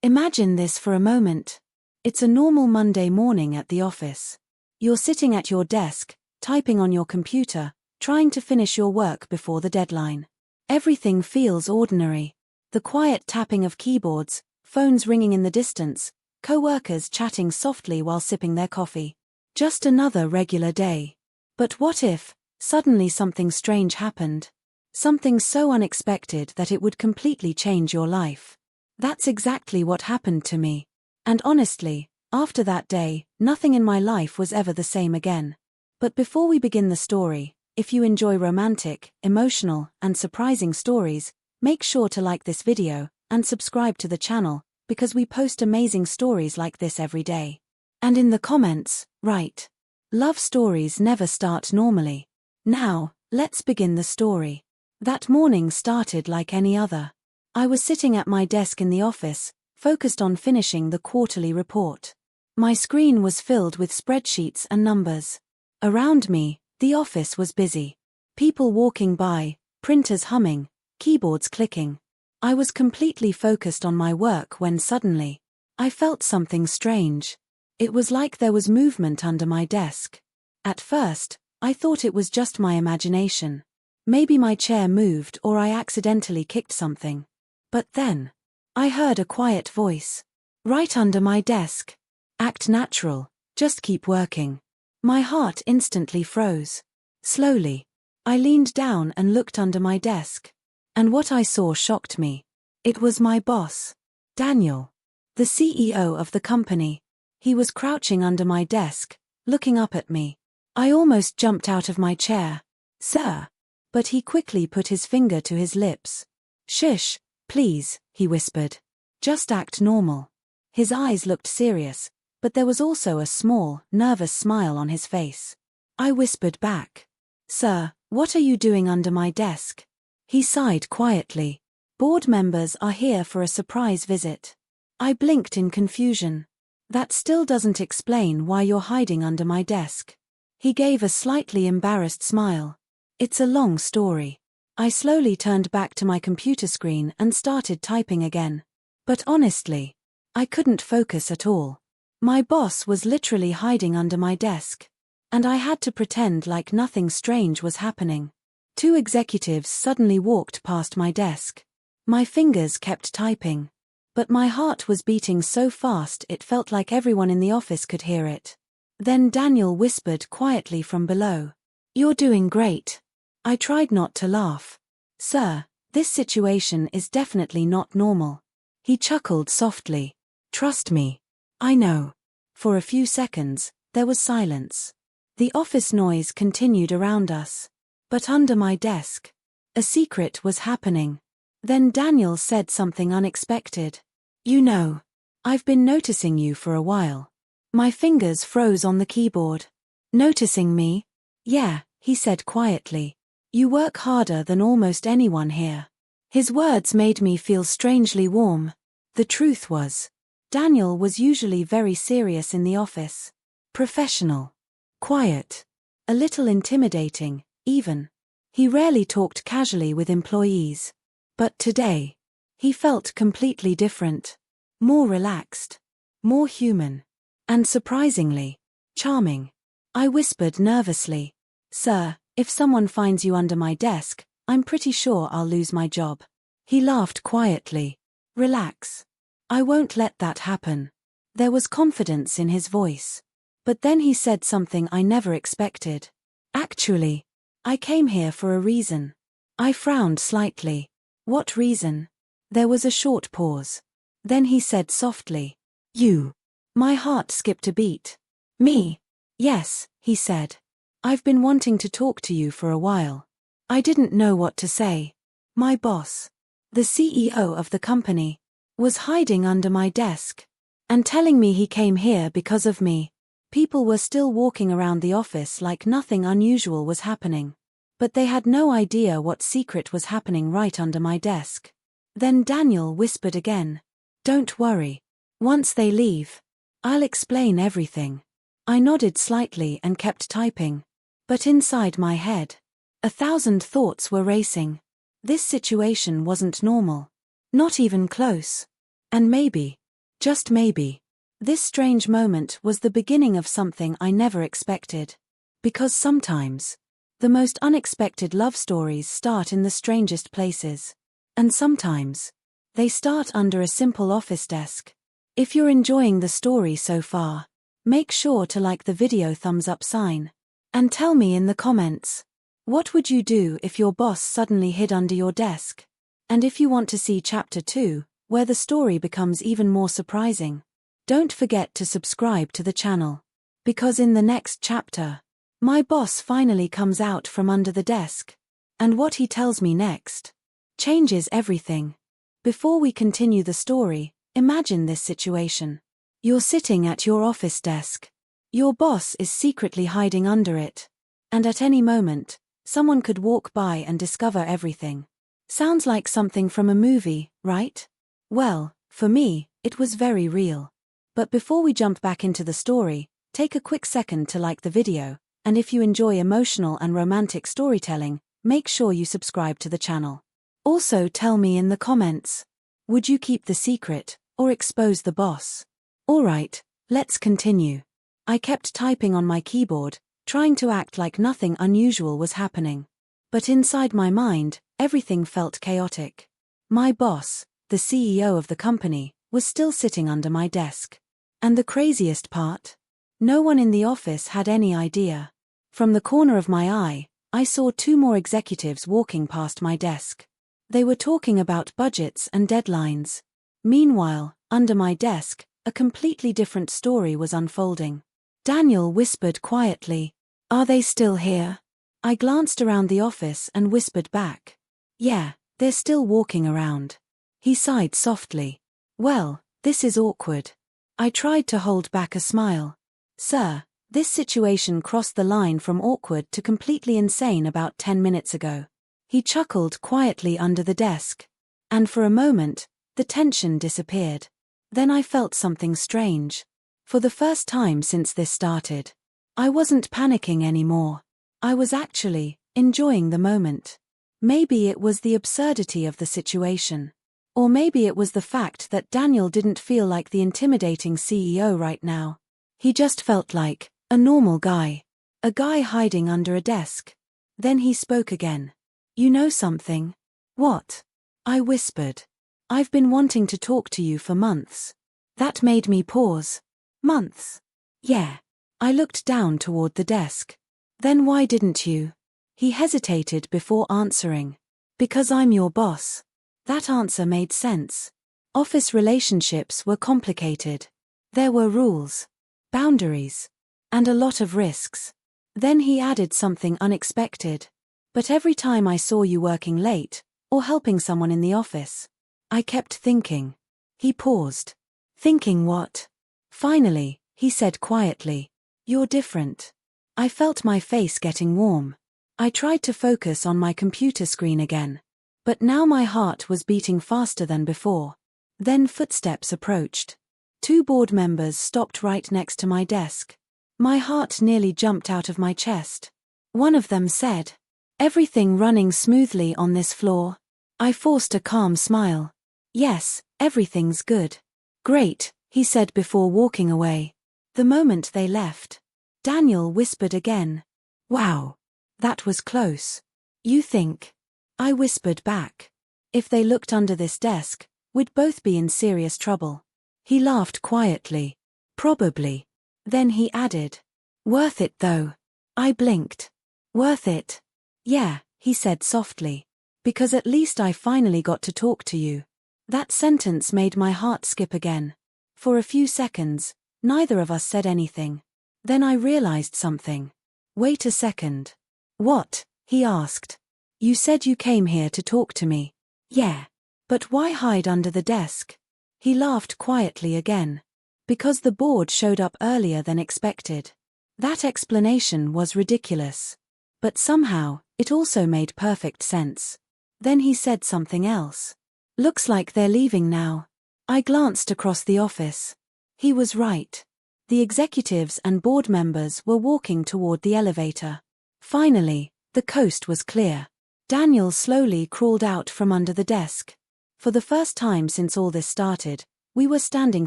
Imagine this for a moment. It's a normal Monday morning at the office. You're sitting at your desk, typing on your computer, trying to finish your work before the deadline. Everything feels ordinary. The quiet tapping of keyboards, phones ringing in the distance, co-workers chatting softly while sipping their coffee. Just another regular day. But what if, suddenly something strange happened? Something so unexpected that it would completely change your life. That's exactly what happened to me. And honestly, after that day, nothing in my life was ever the same again. But before we begin the story, if you enjoy romantic, emotional, and surprising stories, make sure to like this video and subscribe to the channel, because we post amazing stories like this every day. And in the comments, write, "Love stories never start normally." Now, let's begin the story. That morning started like any other. I was sitting at my desk in the office, focused on finishing the quarterly report. My screen was filled with spreadsheets and numbers. Around me, the office was busy. People walking by, printers humming, keyboards clicking. I was completely focused on my work when suddenly, I felt something strange. It was like there was movement under my desk. At first, I thought it was just my imagination. Maybe my chair moved or I accidentally kicked something. But then, I heard a quiet voice. Right under my desk. "Act natural, just keep working." My heart instantly froze. Slowly, I leaned down and looked under my desk. And what I saw shocked me. It was my boss, Daniel, the CEO of the company. He was crouching under my desk, looking up at me. I almost jumped out of my chair. "Sir." But he quickly put his finger to his lips. "Shush, please," he whispered. "Just act normal." His eyes looked serious, but there was also a small, nervous smile on his face. I whispered back, "Sir, what are you doing under my desk?" He sighed quietly. "Board members are here for a surprise visit." I blinked in confusion. "That still doesn't explain why you're hiding under my desk." He gave a slightly embarrassed smile. "It's a long story." I slowly turned back to my computer screen and started typing again. But honestly, I couldn't focus at all. My boss was literally hiding under my desk. And I had to pretend like nothing strange was happening. Two executives suddenly walked past my desk. My fingers kept typing. But my heart was beating so fast it felt like everyone in the office could hear it. Then Daniel whispered quietly from below, "You're doing great." I tried not to laugh. "Sir, this situation is definitely not normal." He chuckled softly. "Trust me. I know." For a few seconds, there was silence. The office noise continued around us. But under my desk, a secret was happening. Then Daniel said something unexpected. "You know, I've been noticing you for a while." My fingers froze on the keyboard. "Noticing me?" "Yeah," he said quietly. "You work harder than almost anyone here." His words made me feel strangely warm. The truth was, Daniel was usually very serious in the office. Professional. Quiet. A little intimidating, even. He rarely talked casually with employees. But today, he felt completely different. More relaxed. More human. And surprisingly, charming. I whispered nervously, "Sir, if someone finds you under my desk, I'm pretty sure I'll lose my job." He laughed quietly. "Relax. I won't let that happen." There was confidence in his voice. But then he said something I never expected. "Actually, I came here for a reason." I frowned slightly. "What reason?" There was a short pause. Then he said softly, "You." My heart skipped a beat. "Me?" "Yes," he said. "I've been wanting to talk to you for a while." I didn't know what to say. My boss, the CEO of the company, was hiding under my desk and telling me he came here because of me. People were still walking around the office like nothing unusual was happening. But they had no idea what secret was happening right under my desk. Then Daniel whispered again, "Don't worry. Once they leave, I'll explain everything." I nodded slightly and kept typing. But inside my head, 1,000 thoughts were racing. This situation wasn't normal. Not even close. And maybe, Just maybe. This strange moment was the beginning of something I never expected. Because sometimes, the most unexpected love stories start in the strangest places. And sometimes, they start under a simple office desk. If you're enjoying the story so far, make sure to like the video thumbs up sign. And tell me in the comments, what would you do if your boss suddenly hid under your desk? And if you want to see chapter 2, where the story becomes even more surprising, don't forget to subscribe to the channel. Because in the next chapter, my boss finally comes out from under the desk. And what he tells me next changes everything. Before we continue the story, imagine this situation. You're sitting at your office desk. Your boss is secretly hiding under it. And at any moment, someone could walk by and discover everything. Sounds like something from a movie, right? Well, for me, it was very real. But before we jump back into the story, take a quick second to like the video, and if you enjoy emotional and romantic storytelling, make sure you subscribe to the channel. Also tell me in the comments, would you keep the secret, or expose the boss? Alright, let's continue. I kept typing on my keyboard, trying to act like nothing unusual was happening. But inside my mind, everything felt chaotic. My boss, the CEO of the company, was still sitting under my desk. And the craziest part? No one in the office had any idea. From the corner of my eye, I saw 2 more executives walking past my desk. They were talking about budgets and deadlines. Meanwhile, under my desk, a completely different story was unfolding. Daniel whispered quietly, "Are they still here?" I glanced around the office and whispered back, "Yeah, they're still walking around." He sighed softly. "Well, this is awkward." I tried to hold back a smile. "Sir, this situation crossed the line from awkward to completely insane about 10 minutes ago." He chuckled quietly under the desk. And for a moment, the tension disappeared. Then I felt something strange. For the first time since this started, I wasn't panicking anymore. I was actually enjoying the moment. Maybe it was the absurdity of the situation. Or maybe it was the fact that Daniel didn't feel like the intimidating CEO right now. He just felt like a normal guy. A guy hiding under a desk. Then he spoke again. "You know something?" "What?" I whispered. "I've been wanting to talk to you for months." That made me pause. "Months?" "Yeah." I looked down toward the desk. "Then why didn't you?" He hesitated before answering. "Because I'm your boss." That answer made sense. Office relationships were complicated. There were rules, boundaries, and a lot of risks. Then he added something unexpected. "But every time I saw you working late, or helping someone in the office, I kept thinking." He paused. "Thinking what?" Finally, he said quietly, "You're different." I felt my face getting warm. I tried to focus on my computer screen again. But now my heart was beating faster than before. Then footsteps approached. 2 board members stopped right next to my desk. My heart nearly jumped out of my chest. One of them said, "Everything running smoothly on this floor?" I forced a calm smile. "Yes, everything's good." "Great," he said before walking away. The moment they left, Daniel whispered again, "Wow. That was close." "You think?" I whispered back. "If they looked under this desk, we'd both be in serious trouble." He laughed quietly. "Probably." Then he added, "Worth it though." I blinked. "Worth it?" "Yeah," he said softly. "Because at least I finally got to talk to you." That sentence made my heart skip again. For a few seconds, neither of us said anything. Then I realized something. "Wait a second." "What?" he asked. "You said you came here to talk to me." "Yeah. But why hide under the desk?" He laughed quietly again. "Because the board showed up earlier than expected." That explanation was ridiculous. But somehow, it also made perfect sense. Then he said something else. "Looks like they're leaving now." I glanced across the office. He was right. The executives and board members were walking toward the elevator. Finally, the coast was clear. Daniel slowly crawled out from under the desk. For the first time since all this started, We were standing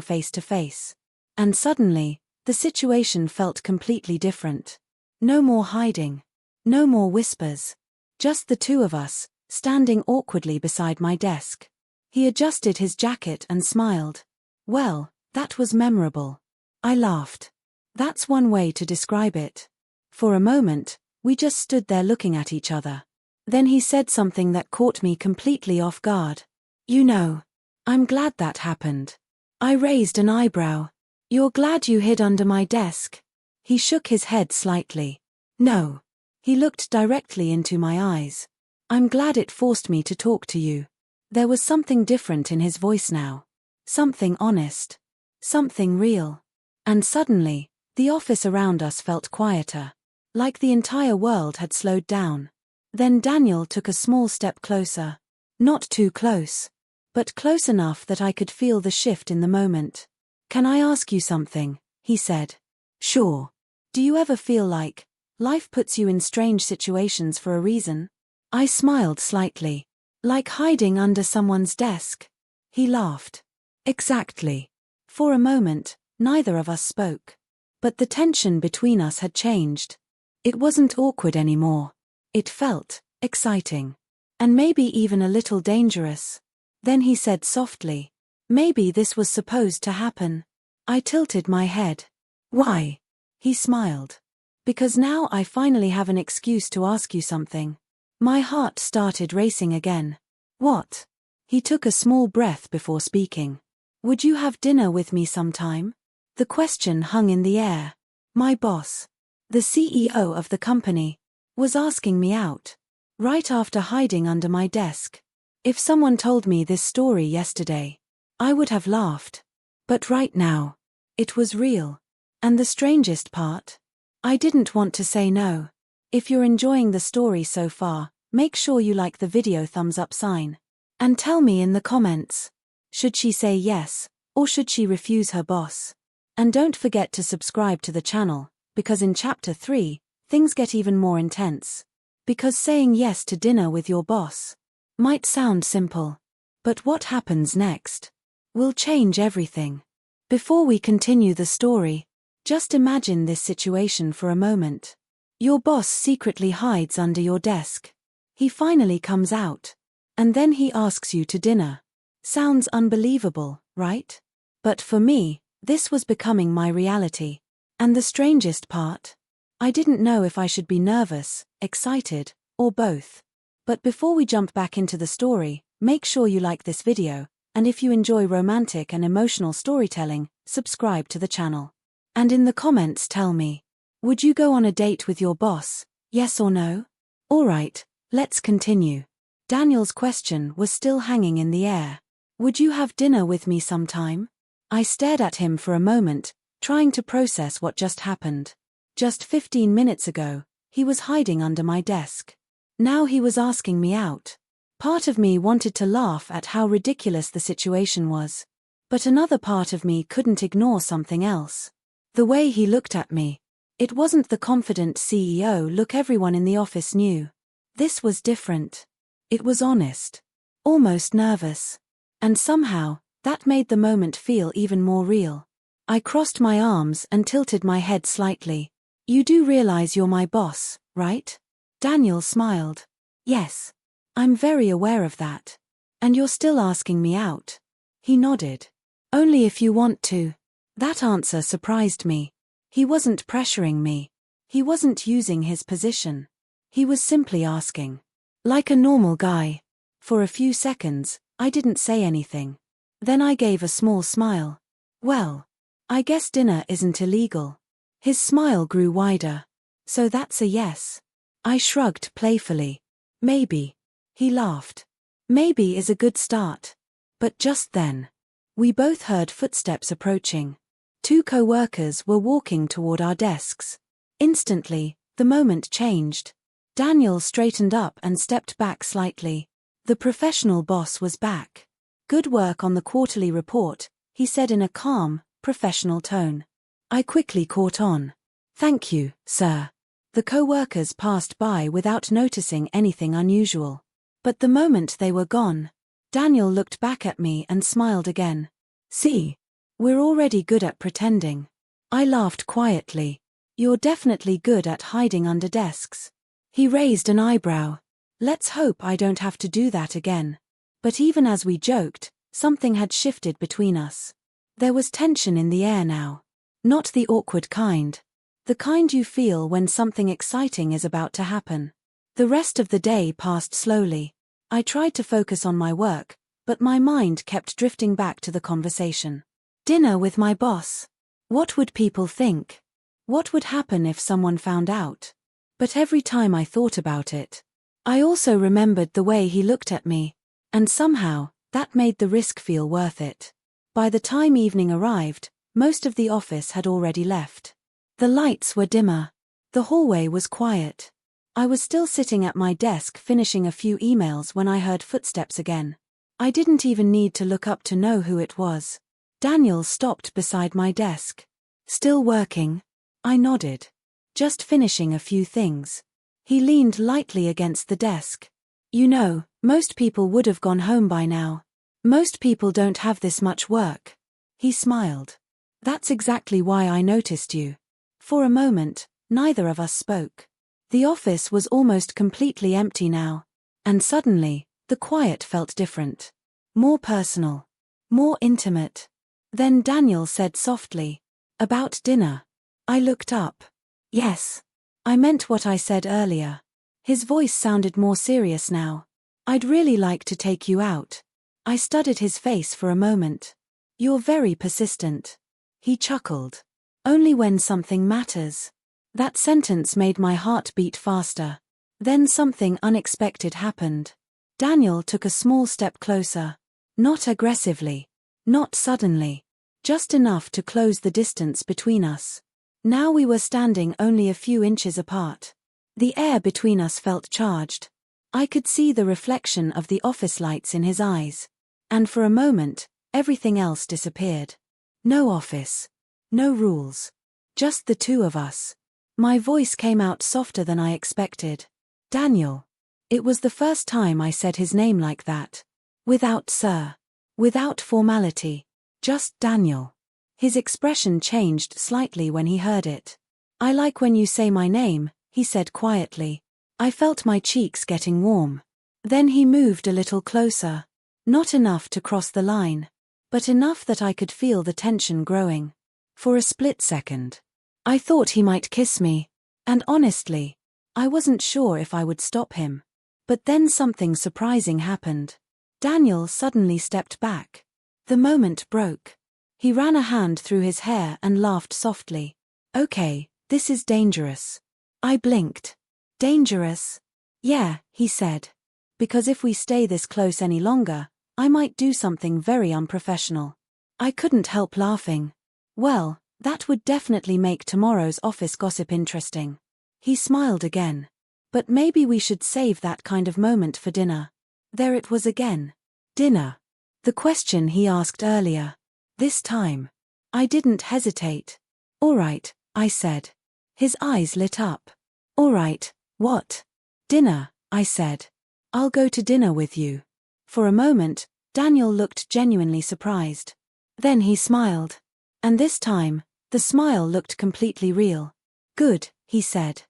face to face. And suddenly, the situation felt completely different. No more hiding. No more whispers. Just the two of us, standing awkwardly beside my desk. He adjusted his jacket and smiled. Well, that was memorable. I laughed. That's one way to describe it. For a moment, we just stood there looking at each other. Then he said something that caught me completely off guard. You know, I'm glad that happened. I raised an eyebrow. You're glad you hid under my desk? He shook his head slightly. No. He looked directly into my eyes. I'm glad it forced me to talk to you. There was something different in his voice now. Something honest. Something real. And suddenly, the office around us felt quieter. Like the entire world had slowed down. Then Daniel took a small step closer. Not too close. But close enough that I could feel the shift in the moment. Can I ask you something? He said. Sure. Do you ever feel like life puts you in strange situations for a reason? I smiled slightly. Like hiding under someone's desk? He laughed. Exactly. For a moment, neither of us spoke. But the tension between us had changed. It wasn't awkward anymore. It felt exciting. And maybe even a little dangerous. Then he said softly, maybe this was supposed to happen. I tilted my head. Why? He smiled. Because now I finally have an excuse to ask you something. My heart started racing again. What? He took a small breath before speaking. Would you have dinner with me sometime? The question hung in the air. My boss, the CEO of the company, was asking me out. Right after hiding under my desk. If someone told me this story yesterday, I would have laughed. But right now, it was real. And the strangest part? I didn't want to say no. If you're enjoying the story so far, make sure you like the video thumbs up sign. And tell me in the comments, should she say yes, or should she refuse her boss? And don't forget to subscribe to the channel, because in Chapter 3, things get even more intense. Because saying yes to dinner with your boss might sound simple, but what happens next will change everything. Before we continue the story, just imagine this situation for a moment. Your boss secretly hides under your desk. He finally comes out. And then he asks you to dinner. Sounds unbelievable, right? But for me, this was becoming my reality. And the strangest part? I didn't know if I should be nervous, excited, or both. But before we jump back into the story, make sure you like this video, and if you enjoy romantic and emotional storytelling, subscribe to the channel. And in the comments tell me, would you go on a date with your boss, yes or no? Alright, let's continue. Daniel's question was still hanging in the air. Would you have dinner with me sometime? I stared at him for a moment, trying to process what just happened. Just 15 minutes ago, he was hiding under my desk. Now he was asking me out. Part of me wanted to laugh at how ridiculous the situation was. But another part of me couldn't ignore something else. The way he looked at me. It wasn't the confident CEO look everyone in the office knew. This was different. It was honest. Almost nervous. And somehow, that made the moment feel even more real. I crossed my arms and tilted my head slightly. You do realize you're my boss, right? Daniel smiled. Yes. I'm very aware of that. And you're still asking me out? He nodded. Only if you want to. That answer surprised me. He wasn't pressuring me. He wasn't using his position. He was simply asking. Like a normal guy. For a few seconds, I didn't say anything. Then I gave a small smile. Well, I guess dinner isn't illegal. His smile grew wider. So that's a yes. I shrugged playfully. Maybe. He laughed. Maybe is a good start. But just then, we both heard footsteps approaching. 2 co-workers were walking toward our desks. Instantly, the moment changed. Daniel straightened up and stepped back slightly. The professional boss was back. Good work on the quarterly report, he said in a calm, professional tone. I quickly caught on. Thank you, sir. The co-workers passed by without noticing anything unusual. But the moment they were gone, Daniel looked back at me and smiled again. See? We're already good at pretending. I laughed quietly. You're definitely good at hiding under desks. He raised an eyebrow. Let's hope I don't have to do that again. But even as we joked, something had shifted between us. There was tension in the air now. Not the awkward kind. The kind you feel when something exciting is about to happen. The rest of the day passed slowly. I tried to focus on my work, but my mind kept drifting back to the conversation. Dinner with my boss. What would people think? What would happen if someone found out? But every time I thought about it, I also remembered the way he looked at me, and somehow, that made the risk feel worth it. By the time evening arrived, most of the office had already left. The lights were dimmer. The hallway was quiet. I was still sitting at my desk finishing a few emails when I heard footsteps again. I didn't even need to look up to know who it was. Daniel stopped beside my desk. Still working? I nodded. Just finishing a few things. He leaned lightly against the desk. You know, most people would have gone home by now. Most people don't have this much work. He smiled. That's exactly why I noticed you. For a moment, neither of us spoke. The office was almost completely empty now. And suddenly, the quiet felt different. More personal. More intimate. Then Daniel said softly, "About dinner." I looked up. Yes. I meant what I said earlier. His voice sounded more serious now. I'd really like to take you out. I studied his face for a moment. You're very persistent. He chuckled. Only when something matters. That sentence made my heart beat faster. Then something unexpected happened. Daniel took a small step closer. Not aggressively. Not suddenly. Just enough to close the distance between us. Now we were standing only a few inches apart. The air between us felt charged. I could see the reflection of the office lights in his eyes. And for a moment, everything else disappeared. No office. No rules. Just the two of us. My voice came out softer than I expected. Daniel. It was the first time I said his name like that. Without sir. Without formality. Just Daniel. His expression changed slightly when he heard it. I like when you say my name, he said quietly. I felt my cheeks getting warm. Then he moved a little closer. Not enough to cross the line. But enough that I could feel the tension growing. For a split second. I thought he might kiss me. And honestly, I wasn't sure if I would stop him. But then something surprising happened. Daniel suddenly stepped back. The moment broke. He ran a hand through his hair and laughed softly. Okay, this is dangerous. I blinked. Dangerous? Yeah, he said. Because if we stay this close any longer, I might do something very unprofessional. I couldn't help laughing. Well, that would definitely make tomorrow's office gossip interesting. He smiled again. But maybe we should save that kind of moment for dinner. There it was again. Dinner. The question he asked earlier. This time. I didn't hesitate. All right, I said. His eyes lit up. All right, what? Dinner, I said. I'll go to dinner with you. For a moment, Daniel looked genuinely surprised. Then he smiled. And this time, the smile looked completely real. Good, he said.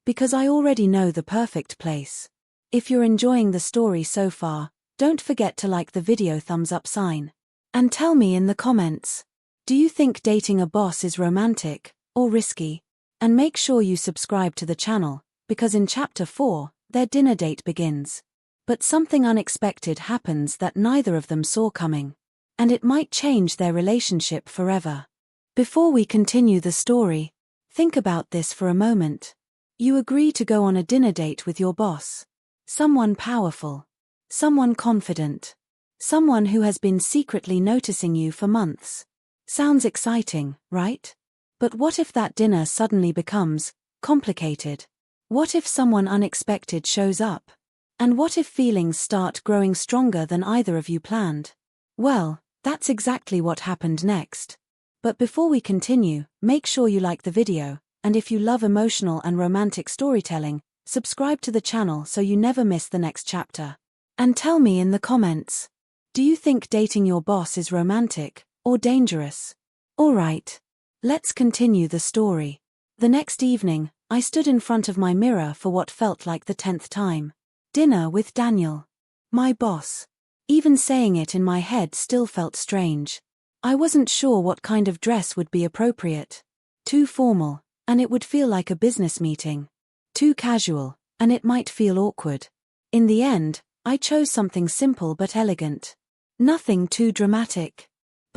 Because I already know the perfect place. If you're enjoying the story so far, don't forget to like the video thumbs up sign. And tell me in the comments, do you think dating a boss is romantic or risky? And make sure you subscribe to the channel, because in Chapter 4, their dinner date begins. But something unexpected happens that neither of them saw coming. And it might change their relationship forever. Before we continue the story, think about this for a moment. You agree to go on a dinner date with your boss. Someone powerful. Someone confident. Someone who has been secretly noticing you for months. Sounds exciting, right? But what if that dinner suddenly becomes complicated? What if someone unexpected shows up? And what if feelings start growing stronger than either of you planned? Well, that's exactly what happened next. But before we continue, make sure you like the video, and if you love emotional and romantic storytelling, subscribe to the channel so you never miss the next chapter. And tell me in the comments, do you think dating your boss is romantic or dangerous? All right. Let's continue the story. The next evening, I stood in front of my mirror for what felt like the 10th time. Dinner with Daniel. My boss. Even saying it in my head still felt strange. I wasn't sure what kind of dress would be appropriate. Too formal, and it would feel like a business meeting. Too casual, and it might feel awkward. In the end, I chose something simple but elegant. Nothing too dramatic,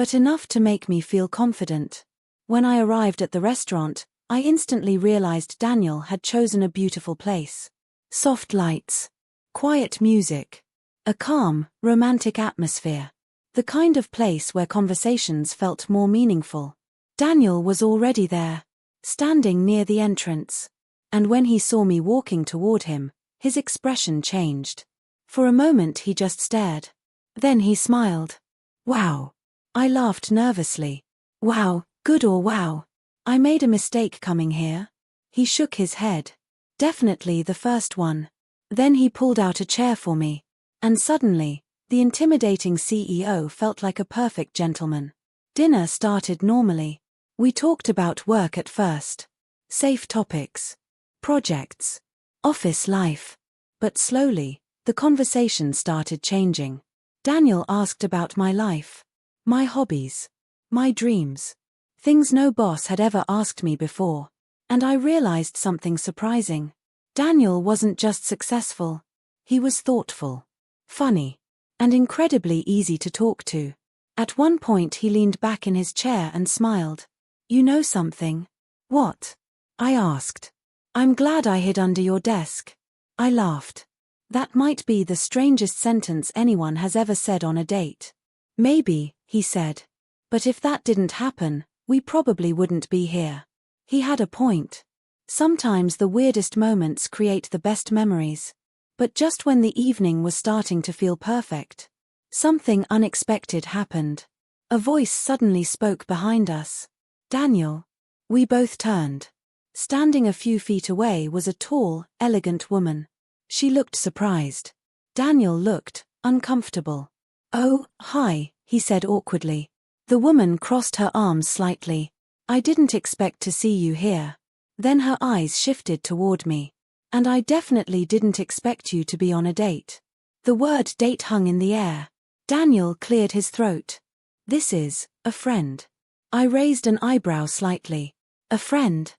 but enough to make me feel confident. When I arrived at the restaurant, I instantly realized Daniel had chosen a beautiful place. Soft lights. Quiet music. A calm, romantic atmosphere. The kind of place where conversations felt more meaningful. Daniel was already there, standing near the entrance. And when he saw me walking toward him, his expression changed. For a moment he just stared. Then he smiled. Wow. I laughed nervously. Wow, good or wow? I made a mistake coming here? He shook his head. Definitely the first one. Then he pulled out a chair for me. And suddenly, the intimidating CEO felt like a perfect gentleman. Dinner started normally. We talked about work at first. Safe topics. Projects. Office life. But slowly, the conversation started changing. Daniel asked about my life. My hobbies. My dreams. Things no boss had ever asked me before. And I realized something surprising. Daniel wasn't just successful. He was thoughtful. Funny. And incredibly easy to talk to. At one point he leaned back in his chair and smiled. You know something? What? I asked. I'm glad I hid under your desk. I laughed. That might be the strangest sentence anyone has ever said on a date. Maybe, he said. But if that didn't happen, we probably wouldn't be here. He had a point. Sometimes the weirdest moments create the best memories. But just when the evening was starting to feel perfect, something unexpected happened. A voice suddenly spoke behind us. Daniel. We both turned. Standing a few feet away was a tall, elegant woman. She looked surprised. Daniel looked uncomfortable. Oh, hi, he said awkwardly. The woman crossed her arms slightly. I didn't expect to see you here. Then her eyes shifted toward me. And I definitely didn't expect you to be on a date. The word date hung in the air. Daniel cleared his throat. This is a friend. I raised an eyebrow slightly. A friend?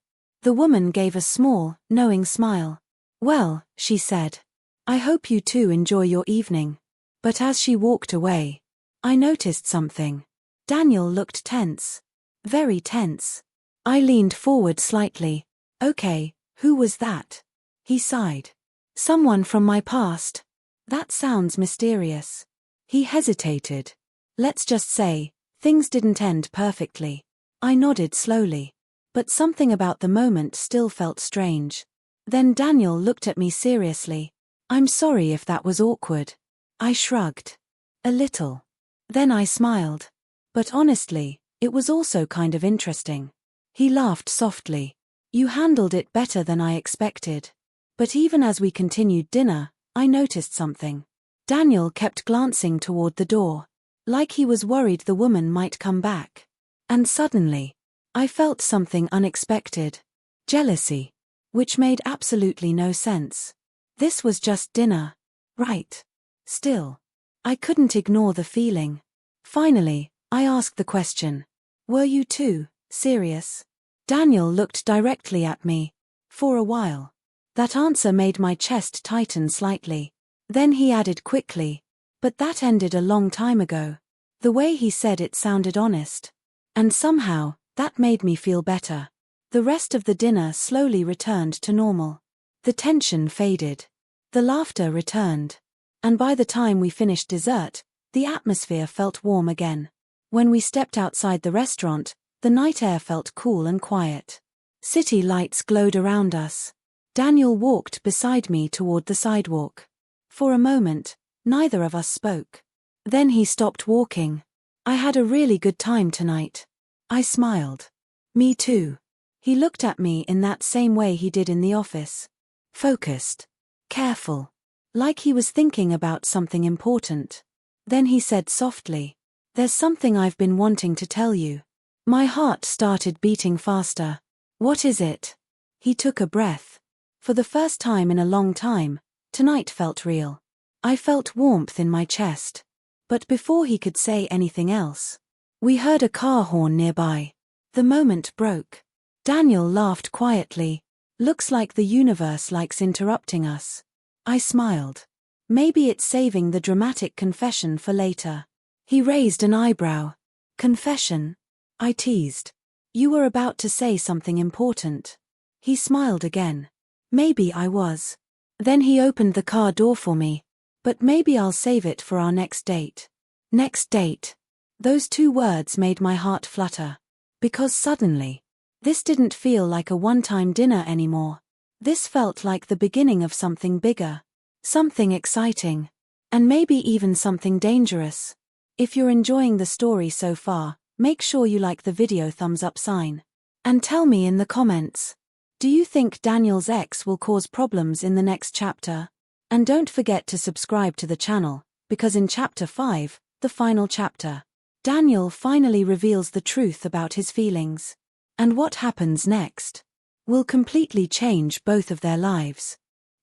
The woman gave a small, knowing smile. Well, she said. I hope you two enjoy your evening. But as she walked away, I noticed something. Daniel looked tense. Very tense. I leaned forward slightly. Okay, who was that? He sighed. Someone from my past. That sounds mysterious. He hesitated. Let's just say, things didn't end perfectly. I nodded slowly. But something about the moment still felt strange. Then Daniel looked at me seriously. I'm sorry if that was awkward. I shrugged. A little. Then I smiled. But honestly, it was also kind of interesting. He laughed softly. You handled it better than I expected. But even as we continued dinner, I noticed something. Daniel kept glancing toward the door, like he was worried the woman might come back. And suddenly, I felt something unexpected. Jealousy. Which made absolutely no sense. This was just dinner. Right. Still. I couldn't ignore the feeling. Finally, I asked the question. Were you two serious? Daniel looked directly at me. For a while. That answer made my chest tighten slightly. Then he added quickly. But that ended a long time ago. The way he said it sounded honest. And somehow, that made me feel better. The rest of the dinner slowly returned to normal. The tension faded. The laughter returned. And by the time we finished dessert, the atmosphere felt warm again. When we stepped outside the restaurant, the night air felt cool and quiet. City lights glowed around us. Daniel walked beside me toward the sidewalk. For a moment, neither of us spoke. Then he stopped walking. I had a really good time tonight. I smiled. Me too. He looked at me in that same way he did in the office. Focused. Careful. Like he was thinking about something important. Then he said softly. There's something I've been wanting to tell you. My heart started beating faster. What is it? He took a breath. For the first time in a long time, tonight felt real. I felt warmth in my chest. But before he could say anything else, we heard a car horn nearby. The moment broke. Daniel laughed quietly. Looks like the universe likes interrupting us. I smiled. Maybe it's saving the dramatic confession for later. He raised an eyebrow. Confession? I teased. You were about to say something important. He smiled again. Maybe I was. Then he opened the car door for me. But maybe I'll save it for our next date. Next date. Those two words made my heart flutter. Because suddenly, this didn't feel like a one-time dinner anymore. This felt like the beginning of something bigger. Something exciting. And maybe even something dangerous. If you're enjoying the story so far, make sure you like the video thumbs up sign. And tell me in the comments. Do you think Daniel's ex will cause problems in the next chapter? And don't forget to subscribe to the channel, because in chapter 5, the final chapter, Daniel finally reveals the truth about his feelings. And what happens next will completely change both of their lives.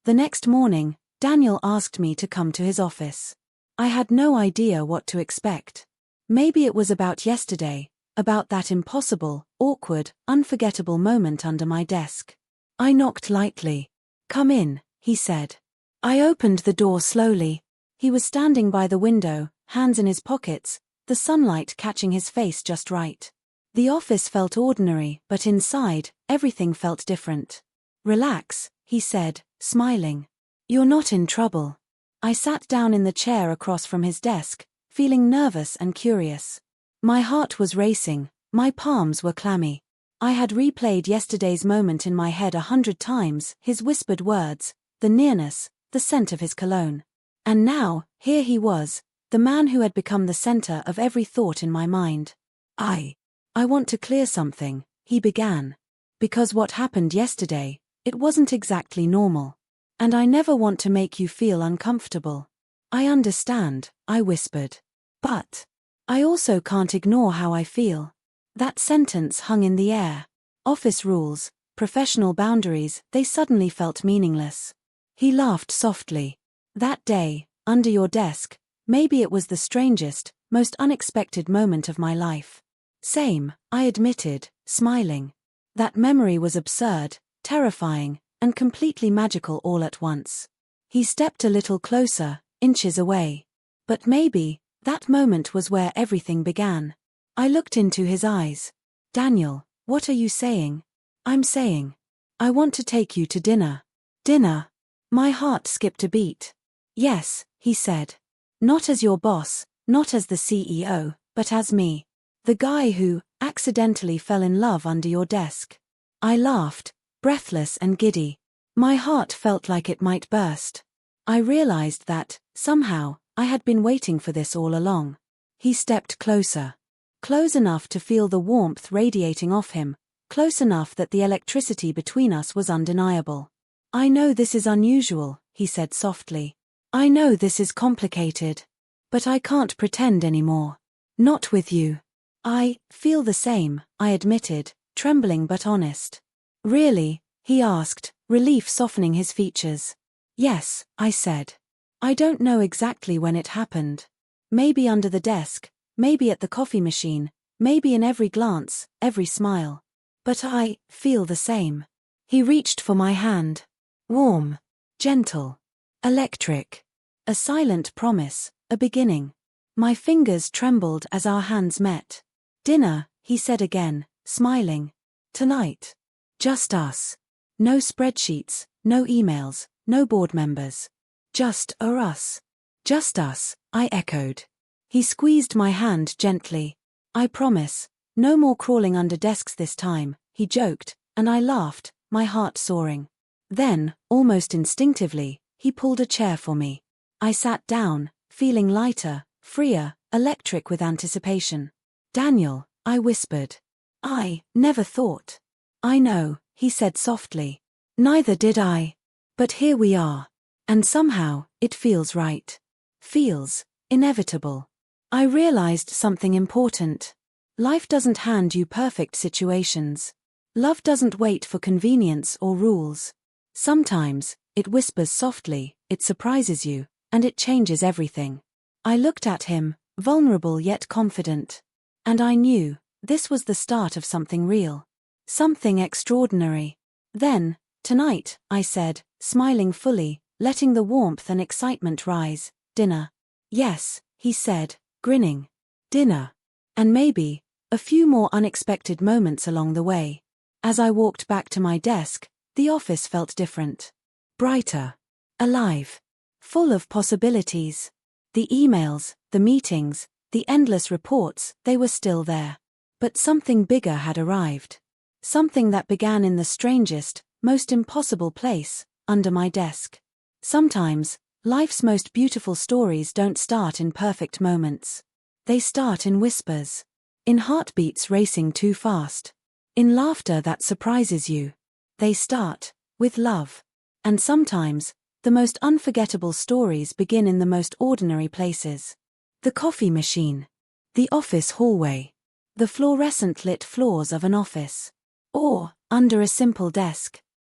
The next morning, Daniel asked me to come to his office. I had no idea what to expect. Maybe it was about yesterday, about that impossible, awkward, unforgettable moment under my desk. I knocked lightly. Come in, he said. I opened the door slowly. He was standing by the window, hands in his pockets, the sunlight catching his face just right. The office felt ordinary, but inside, everything felt different. Relax, he said, smiling. You're not in trouble. I sat down in the chair across from his desk, feeling nervous and curious. My heart was racing, my palms were clammy. I had replayed yesterday's moment in my head 100 times, his whispered words, the nearness, the scent of his cologne. And now, here he was, the man who had become the center of every thought in my mind. I want to clear something, he began. Because what happened yesterday, it wasn't exactly normal. And I never want to make you feel uncomfortable. I understand, I whispered. But I also can't ignore how I feel. That sentence hung in the air. Office rules, professional boundaries, they suddenly felt meaningless. He laughed softly. That day, under your desk, maybe it was the strangest, most unexpected moment of my life. Same, I admitted, smiling. That memory was absurd, terrifying, and completely magical all at once. He stepped a little closer, inches away. But maybe, that moment was where everything began. I looked into his eyes. Daniel, what are you saying? I'm saying, I want to take you to dinner. Dinner? My heart skipped a beat. Yes, he said. Not as your boss, not as the CEO, but as me. The guy who accidentally fell in love under your desk. I laughed, breathless and giddy. My heart felt like it might burst. I realized that, somehow, I had been waiting for this all along. He stepped closer. Close enough to feel the warmth radiating off him, close enough that the electricity between us was undeniable. I know this is unusual, he said softly. I know this is complicated. But I can't pretend anymore. Not with you. I feel the same, I admitted, trembling but honest. Really? He asked, relief softening his features. Yes, I said. I don't know exactly when it happened. Maybe under the desk, maybe at the coffee machine, maybe in every glance, every smile. But I feel the same. He reached for my hand. Warm. Gentle. Electric. A silent promise, a beginning. My fingers trembled as our hands met. Dinner, he said again, smiling. Tonight. Just us. No spreadsheets, no emails, no board members. Just us. Just us, I echoed. He squeezed my hand gently. I promise, no more crawling under desks this time, he joked, and I laughed, my heart soaring. Then, almost instinctively, he pulled a chair for me. I sat down, feeling lighter, freer, electric with anticipation. Daniel, I whispered. I never thought. I know, he said softly. Neither did I. But here we are. And somehow, it feels right. Feels inevitable. I realized something important. Life doesn't hand you perfect situations. Love doesn't wait for convenience or rules. Sometimes, it whispers softly, it surprises you, and it changes everything. I looked at him, vulnerable yet confident. And I knew, this was the start of something real. Something extraordinary. Then, tonight, I said, smiling fully, letting the warmth and excitement rise, dinner. Yes, he said, grinning. Dinner. And maybe, a few more unexpected moments along the way. As I walked back to my desk, the office felt different. Brighter. Alive. Full of possibilities. The emails, the meetings, the endless reports, they were still there. But something bigger had arrived. Something that began in the strangest, most impossible place, under my desk. Sometimes, life's most beautiful stories don't start in perfect moments. They start in whispers. In heartbeats racing too fast. In laughter that surprises you. They start with love. And sometimes, the most unforgettable stories begin in the most ordinary places. The coffee machine. The office hallway. The fluorescent lit floors of an office. Or, under a simple desk.